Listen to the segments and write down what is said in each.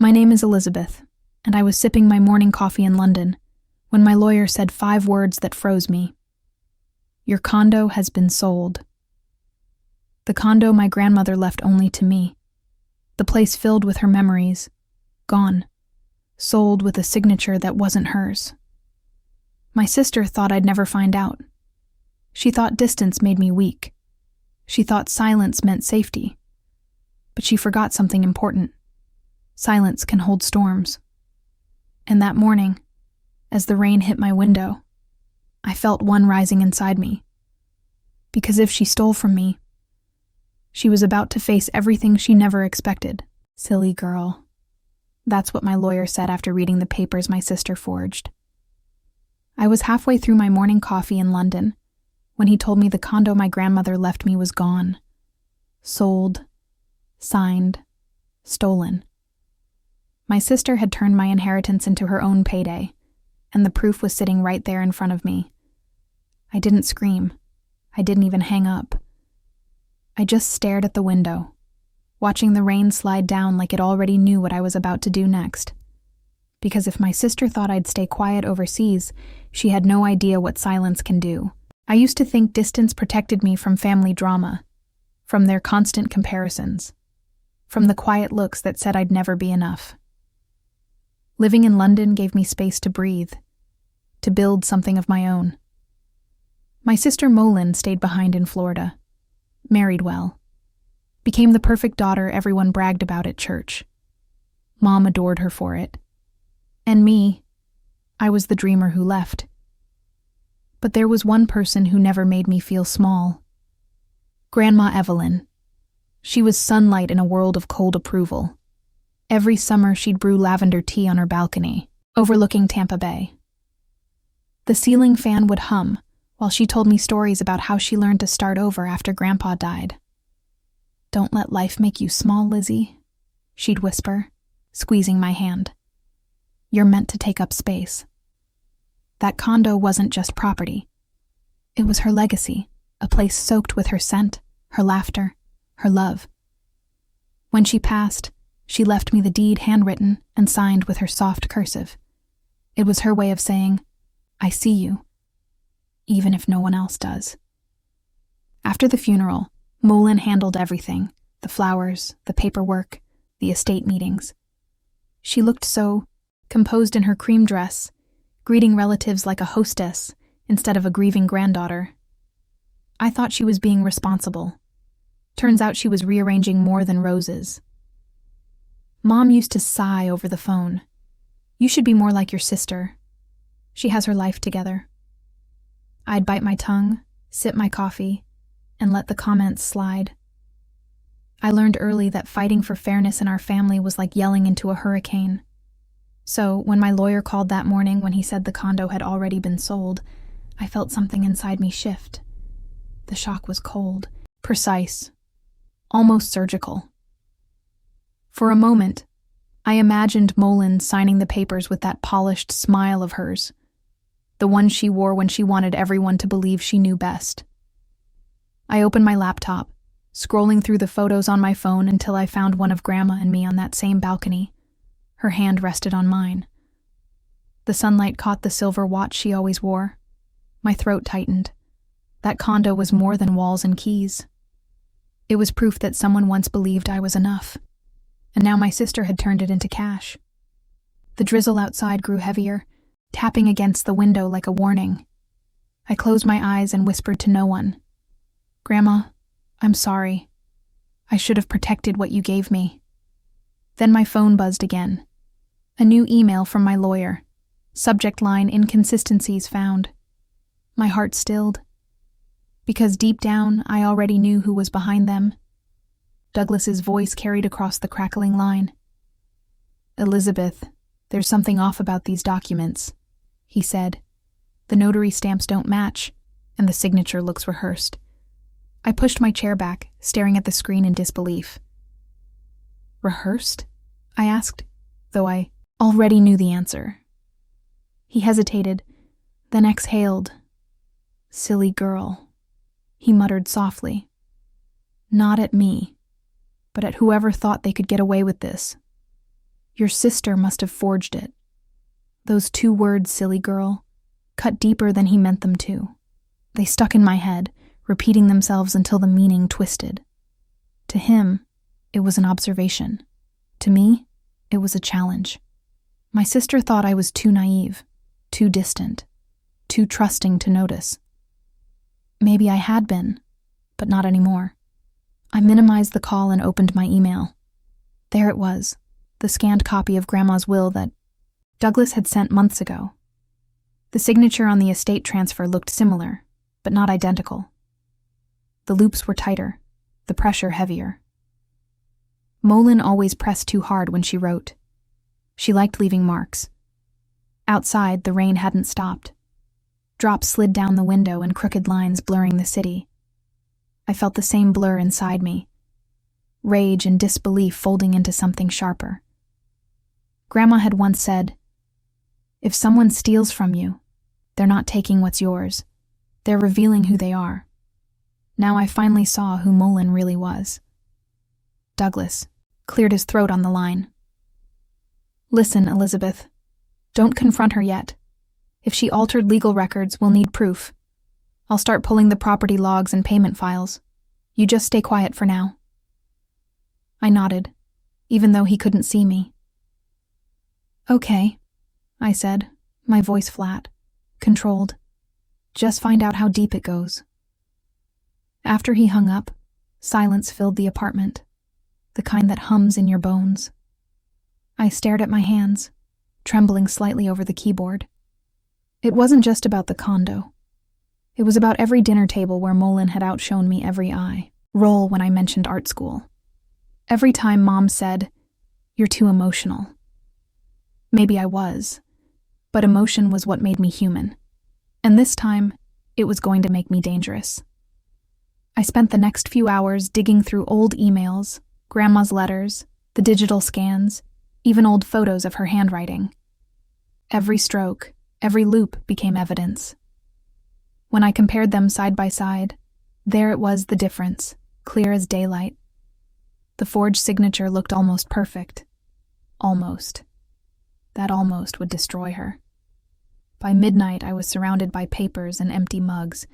My name is Elizabeth, and I was sipping my morning coffee in London when my lawyer said 5 words that froze me. Your condo has been sold. The condo my grandmother left only to me. The place filled with her memories. Gone. Sold with a signature that wasn't hers. My sister thought I'd never find out. She thought distance made me weak. She thought silence meant safety. But she forgot something important. Silence can hold storms. And that morning, as the rain hit my window, I felt one rising inside me. Because if she stole from me, she was about to face everything she never expected. Silly girl. That's what my lawyer said after reading the papers my sister forged. I was halfway through my morning coffee in London when he told me the condo my grandmother left me was gone. Sold. Signed. Stolen. My sister had turned my inheritance into her own payday, and the proof was sitting right there in front of me. I didn't scream. I didn't even hang up. I just stared at the window, watching the rain slide down like it already knew what I was about to do next. Because if my sister thought I'd stay quiet overseas, she had no idea what silence can do. I used to think distance protected me from family drama, from their constant comparisons, from the quiet looks that said I'd never be enough. Living in London gave me space to breathe, to build something of my own. My sister Molin stayed behind in Florida, married well, became the perfect daughter everyone bragged about at church. Mom adored her for it. And me, I was the dreamer who left. But there was one person who never made me feel small. Grandma Evelyn. She was sunlight in a world of cold approval. Every summer she'd brew lavender tea on her balcony, overlooking Tampa Bay. The ceiling fan would hum while she told me stories about how she learned to start over after Grandpa died. "Don't let life make you small, Lizzie," she'd whisper, squeezing my hand. "You're meant to take up space." That condo wasn't just property. It was her legacy, a place soaked with her scent, her laughter, her love. When she passed, she left me the deed handwritten and signed with her soft cursive. It was her way of saying, "I see you, even if no one else does." After the funeral, Molin handled everything, the flowers, the paperwork, the estate meetings. She looked so composed in her cream dress, greeting relatives like a hostess instead of a grieving granddaughter. I thought she was being responsible. Turns out she was rearranging more than roses. Mom used to sigh over the phone. "You should be more like your sister. She has her life together." I'd bite my tongue, sip my coffee, and let the comments slide. I learned early that fighting for fairness in our family was like yelling into a hurricane. So, when my lawyer called that morning when he said the condo had already been sold, I felt something inside me shift. The shock was cold, precise, almost surgical. For a moment, I imagined Molin signing the papers with that polished smile of hers, the one she wore when she wanted everyone to believe she knew best. I opened my laptop, scrolling through the photos on my phone until I found one of Grandma and me on that same balcony. Her hand rested on mine. The sunlight caught the silver watch she always wore. My throat tightened. That condo was more than walls and keys. It was proof that someone once believed I was enough. And now my sister had turned it into cash. The drizzle outside grew heavier, tapping against the window like a warning. I closed my eyes and whispered to no one. "Grandma, I'm sorry. I should have protected what you gave me." Then my phone buzzed again. A new email from my lawyer. Subject line: "Inconsistencies found." My heart stilled. Because deep down, I already knew who was behind them. Douglas's voice carried across the crackling line. "Elizabeth, there's something off about these documents," he said. "The notary stamps don't match, and the signature looks rehearsed." I pushed my chair back, staring at the screen in disbelief. "Rehearsed?" I asked, though I already knew the answer. He hesitated, then exhaled. "Silly girl," he muttered softly. "Not at me, but at whoever thought they could get away with this." Your sister must have forged it. Those 2 words, silly girl, cut deeper than he meant them to. They stuck in my head, repeating themselves until the meaning twisted. To him, it was an observation. To me, it was a challenge. My sister thought I was too naive, too distant, too trusting to notice. Maybe I had been, but not anymore. I minimized the call and opened my email. There it was, the scanned copy of Grandma's will that Douglas had sent months ago. The signature on the estate transfer looked similar, but not identical. The loops were tighter, the pressure heavier. Molin always pressed too hard when she wrote. She liked leaving marks. Outside, the rain hadn't stopped. Drops slid down the window and crooked lines blurring the city. I felt the same blur inside me, rage and disbelief folding into something sharper. Grandma had once said, "If someone steals from you, they're not taking what's yours. They're revealing who they are." Now I finally saw who Molin really was. Douglas cleared his throat on the line. "Listen, Elizabeth. Don't confront her yet. If she altered legal records, we'll need proof. I'll start pulling the property logs and payment files. You just stay quiet for now." I nodded, even though he couldn't see me. "Okay," I said, my voice flat, controlled. "Just find out how deep it goes." After he hung up, silence filled the apartment, the kind that hums in your bones. I stared at my hands, trembling slightly over the keyboard. It wasn't just about the condo. It was about every dinner table where Molin had outshone me every eye roll when I mentioned art school. Every time Mom said, "You're too emotional." Maybe I was, but emotion was what made me human. And this time, it was going to make me dangerous. I spent the next few hours digging through old emails, Grandma's letters, the digital scans, even old photos of her handwriting. Every stroke, every loop became evidence. When I compared them side by side, there it was, the difference, clear as daylight. The forged signature looked almost perfect. Almost. That almost would destroy her. By midnight, I was surrounded by papers and empty mugs,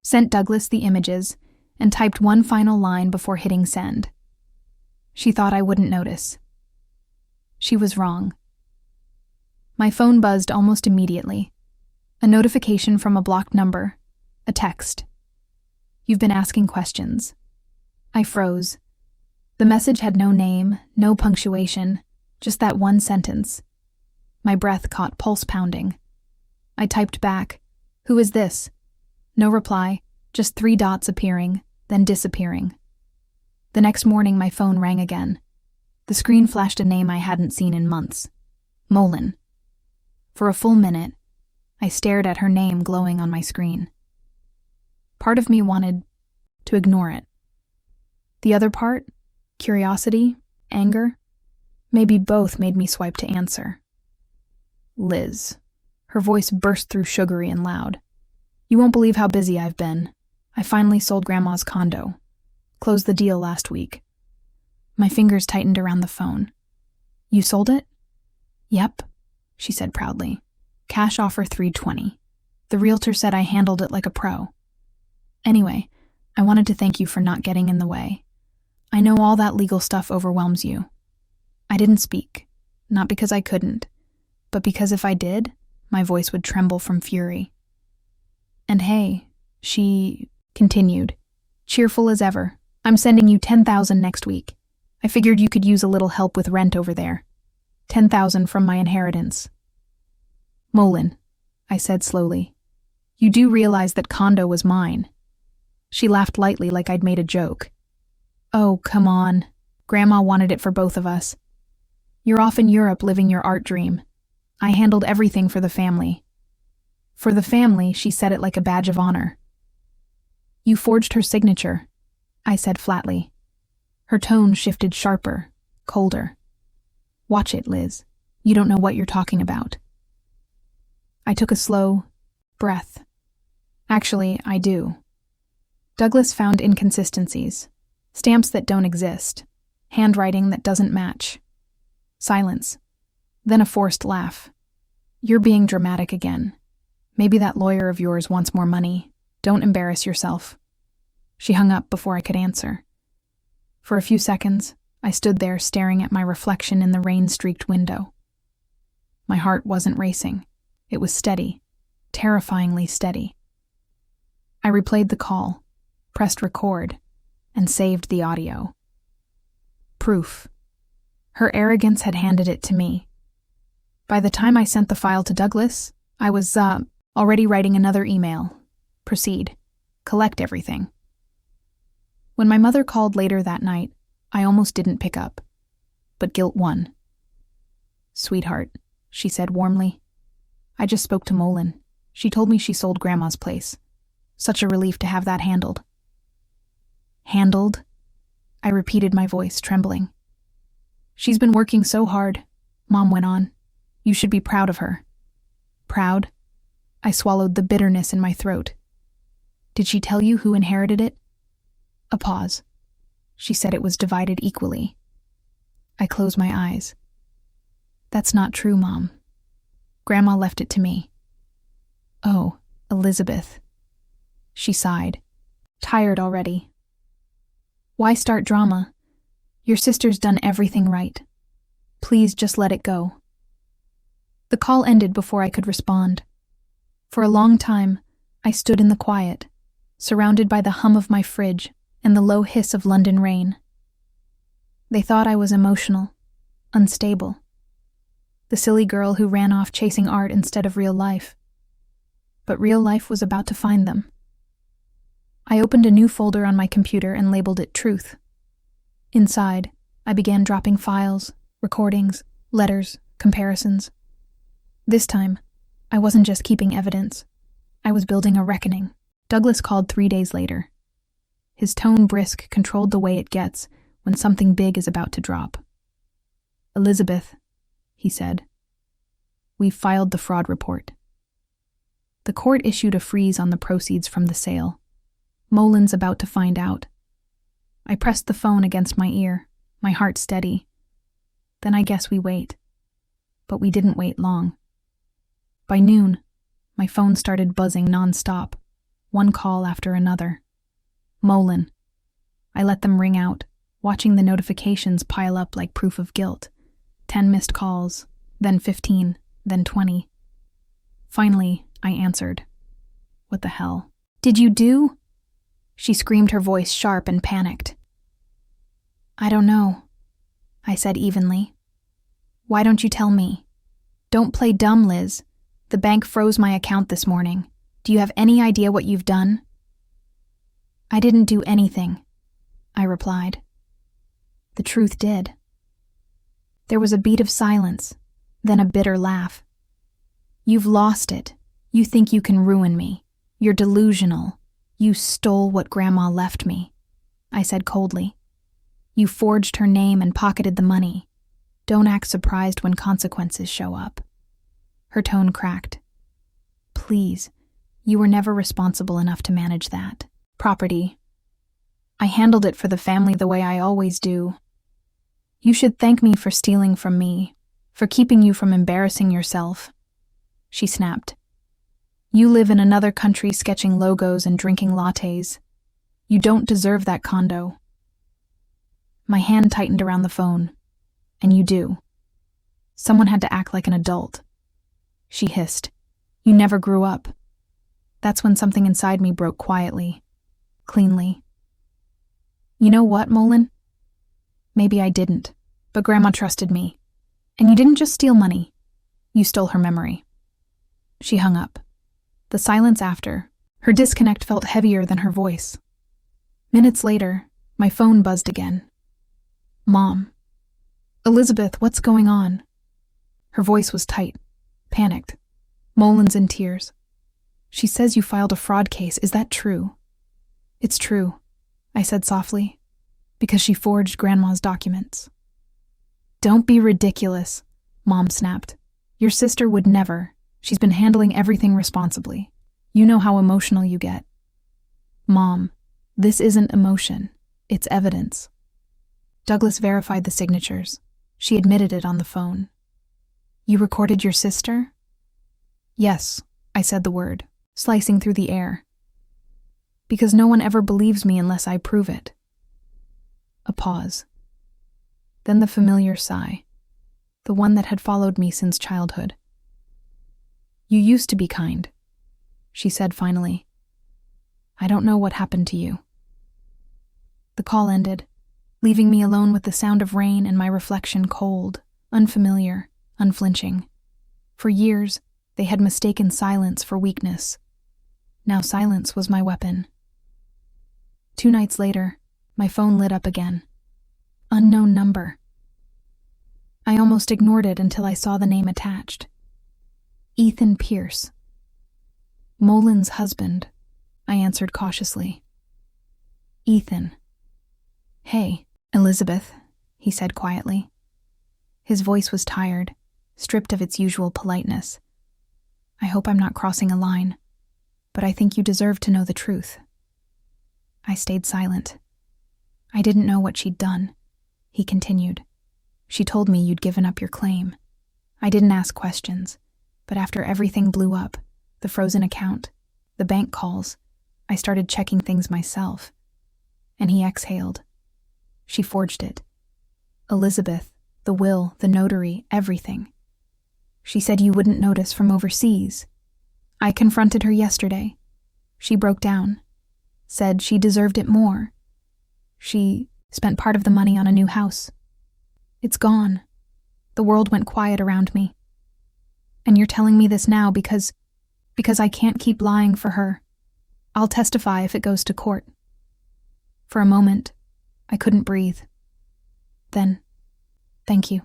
sent Douglas the images, and typed one final line before hitting send. She thought I wouldn't notice. She was wrong. My phone buzzed almost immediately. A notification from a blocked number. A text. "You've been asking questions." I froze. The message had no name, no punctuation, just that one sentence. My breath caught pulse pounding. I typed back, "Who is this?" No reply, just 3 dots appearing, then disappearing. The next morning my phone rang again. The screen flashed a name I hadn't seen in months. Molin. For a full minute, I stared at her name glowing on my screen. Part of me wanted to ignore it. The other part, curiosity, anger, maybe both, made me swipe to answer. "Liz." Her voice burst through sugary and loud. "You won't believe how busy I've been. I finally sold Grandma's condo. Closed the deal last week." My fingers tightened around the phone. "You sold it?" "Yep," she said proudly. "Cash offer $320. The realtor said I handled it like a pro. Anyway, I wanted to thank you for not getting in the way. I know all that legal stuff overwhelms you." I didn't speak, not because I couldn't, but because if I did, my voice would tremble from fury. "And hey," she continued, cheerful as ever, "I'm sending you $10,000 next week. I figured you could use a little help with rent over there. $10,000 from my inheritance." "Molin," I said slowly, "you do realize that Condo was mine." She laughed lightly like I'd made a joke. "Oh, come on. Grandma wanted it for both of us. You're off in Europe living your art dream. I handled everything for the family." "For the family," she said it like a badge of honor. "You forged her signature," I said flatly. Her tone shifted sharper, colder. "Watch it, Liz. You don't know what you're talking about." I took a slow breath. Actually, I do. Douglas found inconsistencies, stamps that don't exist, handwriting that doesn't match. Silence. Then a forced laugh. You're being dramatic again. Maybe that lawyer of yours wants more money. Don't embarrass yourself. She hung up before I could answer. For a few seconds, I stood there staring at my reflection in the rain-streaked window. My heart wasn't racing. It was steady, terrifyingly steady. I replayed the call, pressed record, and saved the audio. Proof. Her arrogance had handed it to me. By the time I sent the file to Douglas, I was, already writing another email. Proceed. Collect everything. When my mother called later that night, I almost didn't pick up. But guilt won. Sweetheart, she said warmly. I just spoke to Molin. She told me she sold Grandma's place. Such a relief to have that handled. Handled? I repeated, my voice trembling. She's been working so hard, Mom went on. You should be proud of her. Proud? I swallowed the bitterness in my throat. Did she tell you who inherited it? A pause. She said it was divided equally. I closed my eyes. That's not true, Mom. Grandma left it to me. Oh, Elizabeth. She sighed, tired already. Why start drama? Your sister's done everything right. Please just let it go. The call ended before I could respond. For a long time, I stood in the quiet, surrounded by the hum of my fridge and the low hiss of London rain. They thought I was emotional, unstable. The silly girl who ran off chasing art instead of real life. But real life was about to find them. I opened a new folder on my computer and labeled it Truth. Inside, I began dropping files, recordings, letters, comparisons. This time, I wasn't just keeping evidence. I was building a reckoning. Douglas called 3 days later. His tone brisk, controlled the way it gets when something big is about to drop. Elizabeth, he said, we've filed the fraud report. The court issued a freeze on the proceeds from the sale. Molin's about to find out. I pressed the phone against my ear, my heart steady. Then I guess we wait. But we didn't wait long. By noon, my phone started buzzing nonstop, one call after another. Molin. I let them ring out, watching the notifications pile up like proof of guilt. 10 missed calls, then 15, then 20. Finally, I answered. What the hell? Did you do? She screamed, her voice sharp and panicked. I don't know, I said evenly. Why don't you tell me? Don't play dumb, Liz. The bank froze my account this morning. Do you have any idea what you've done? I didn't do anything, I replied. The truth did. There was a beat of silence, then a bitter laugh. You've lost it. You think you can ruin me. You're delusional. You stole what Grandma left me, I said coldly. You forged her name and pocketed the money. Don't act surprised when consequences show up. Her tone cracked. Please, you were never responsible enough to manage that. Property. I handled it for the family the way I always do. You should thank me for stealing from me, for keeping you from embarrassing yourself. She snapped. You live in another country sketching logos and drinking lattes. You don't deserve that condo. My hand tightened around the phone. And you do. Someone had to act like an adult. She hissed. You never grew up. That's when something inside me broke quietly, cleanly. You know what, Molin? Maybe I didn't, but Grandma trusted me. And you didn't just steal money. You stole her memory. She hung up. The silence after, her disconnect felt heavier than her voice. Minutes later, my phone buzzed again. Mom. Elizabeth, what's going on? Her voice was tight, panicked. Molin's in tears. She says you filed a fraud case. Is that true? It's true, I said softly, because she forged Grandma's documents. Don't be ridiculous, Mom snapped. Your sister would never. She's been handling everything responsibly. You know how emotional you get. Mom, this isn't emotion. It's evidence. Douglas verified the signatures. She admitted it on the phone. You recorded your sister? Yes, I said the word, slicing through the air. Because no one ever believes me unless I prove it. A pause. Then the familiar sigh, the one that had followed me since childhood. You used to be kind, she said finally. I don't know what happened to you. The call ended, leaving me alone with the sound of rain and my reflection cold, unfamiliar, unflinching. For years, they had mistaken silence for weakness. Now silence was my weapon. 2 nights later, my phone lit up again. Unknown number. I almost ignored it until I saw the name attached. Ethan Pierce. Molin's husband, I answered cautiously. Ethan. Hey, Elizabeth, he said quietly. His voice was tired, stripped of its usual politeness. I hope I'm not crossing a line, but I think you deserve to know the truth. I stayed silent. I didn't know what she'd done, he continued. She told me you'd given up your claim. I didn't ask questions, but after everything blew up, the frozen account, the bank calls, I started checking things myself. And he exhaled. She forged it. Elizabeth, the will, the notary, everything. She said you wouldn't notice from overseas. I confronted her yesterday. She broke down. Said she deserved it more. She spent part of the money on a new house. It's gone. The world went quiet around me. And you're telling me this now because I can't keep lying for her. I'll testify if it goes to court. For a moment, I couldn't breathe. Then, thank you.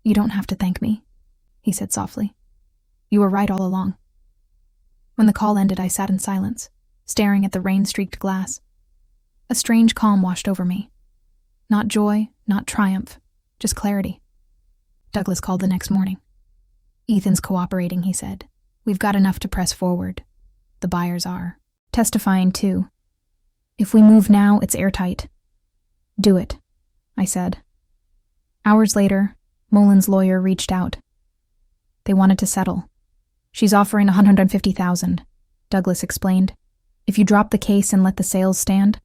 You don't have to thank me, he said softly. You were right all along. When the call ended, I sat in silence, staring at the rain-streaked glass. A strange calm washed over me. Not joy, not triumph, just clarity. Douglas called the next morning. Ethan's cooperating, he said. We've got enough to press forward. The buyers are. Testifying, too. If we move now, it's airtight. Do it, I said. Hours later, Molin's lawyer reached out. They wanted to settle. She's offering $150,000, Douglas explained. If you drop the case and let the sales stand.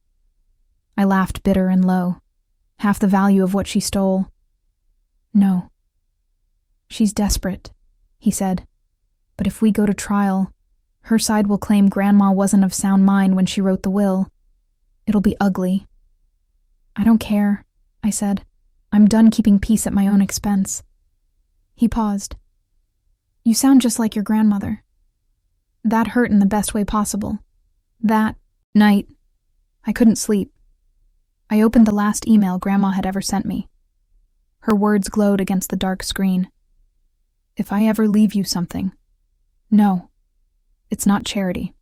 I laughed bitter and low. Half the value of what she stole. No. She's desperate, he said. But if we go to trial, her side will claim Grandma wasn't of sound mind when she wrote the will. It'll be ugly. I don't care, I said. I'm done keeping peace at my own expense. He paused. You sound just like your grandmother. That hurt in the best way possible. That night, I couldn't sleep. I opened the last email Grandma had ever sent me. Her words glowed against the dark screen. If I ever leave you something, no, it's not charity.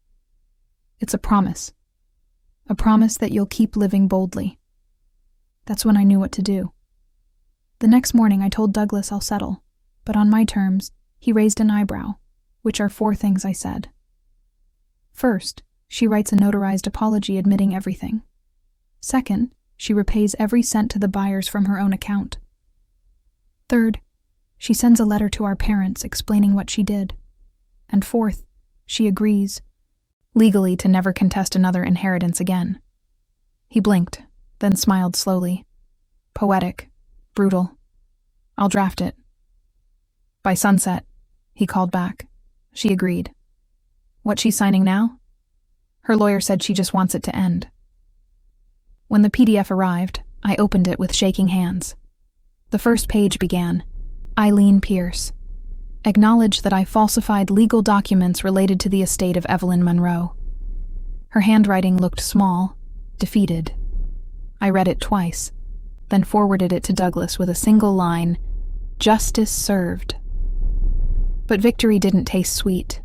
It's a promise. A promise that you'll keep living boldly. That's when I knew what to do. The next morning I told Douglas I'll settle, but on my terms, he raised an eyebrow, which are 4 things I said. First, she writes a notarized apology admitting everything. Second, she repays every cent to the buyers from her own account. Third, she sends a letter to our parents explaining what she did. And fourth, she agrees, legally, to never contest another inheritance again. He blinked, then smiled slowly. Poetic, brutal. I'll draft it. By sunset, he called back. She agreed. What she's signing now? Her lawyer said she just wants it to end. When the PDF arrived, I opened it with shaking hands. The first page began, Eileen Pierce. Acknowledge that I falsified legal documents related to the estate of Evelyn Monroe. Her handwriting looked small, defeated. I read it twice, then forwarded it to Douglas with a single line, Justice served. But victory didn't taste sweet.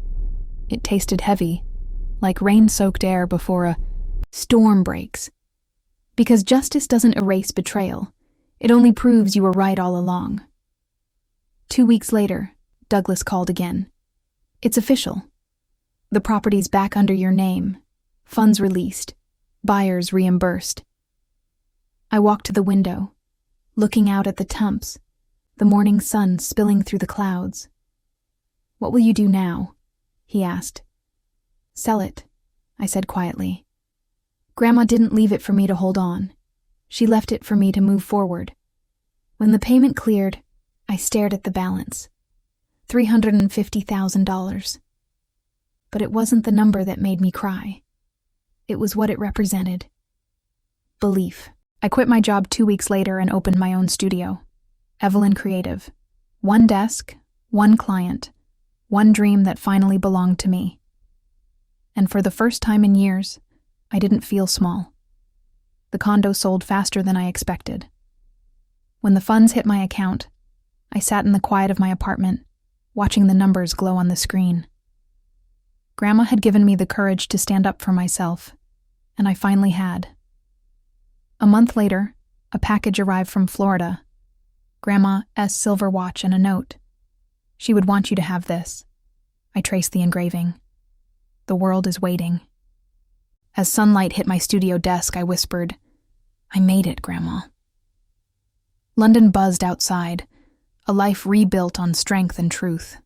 It tasted heavy, like rain-soaked air before a storm breaks. Because justice doesn't erase betrayal. It only proves you were right all along. 2 weeks later, Douglas called again. It's official. The property's back under your name. Funds released. Buyers reimbursed. I walked to the window, looking out at the Thammes, the morning sun spilling through the clouds. "What will you do now?" he asked. "Sell it," I said quietly. Grandma didn't leave it for me to hold on. She left it for me to move forward. When the payment cleared, I stared at the balance. $350,000. But it wasn't the number that made me cry. It was what it represented. Belief. I quit my job 2 weeks later and opened my own studio. Evelyn Creative. One desk, one client, one dream that finally belonged to me. And for the first time in years, I didn't feel small. The condo sold faster than I expected. When the funds hit my account, I sat in the quiet of my apartment, watching the numbers glow on the screen. Grandma had given me the courage to stand up for myself, and I finally had. A month later, a package arrived from Florida. Grandma's silver watch and a note. "She would want you to have this." I traced the engraving. "The world is waiting." As sunlight hit my studio desk, I whispered, "I made it, Grandma." London buzzed outside, a life rebuilt on strength and truth.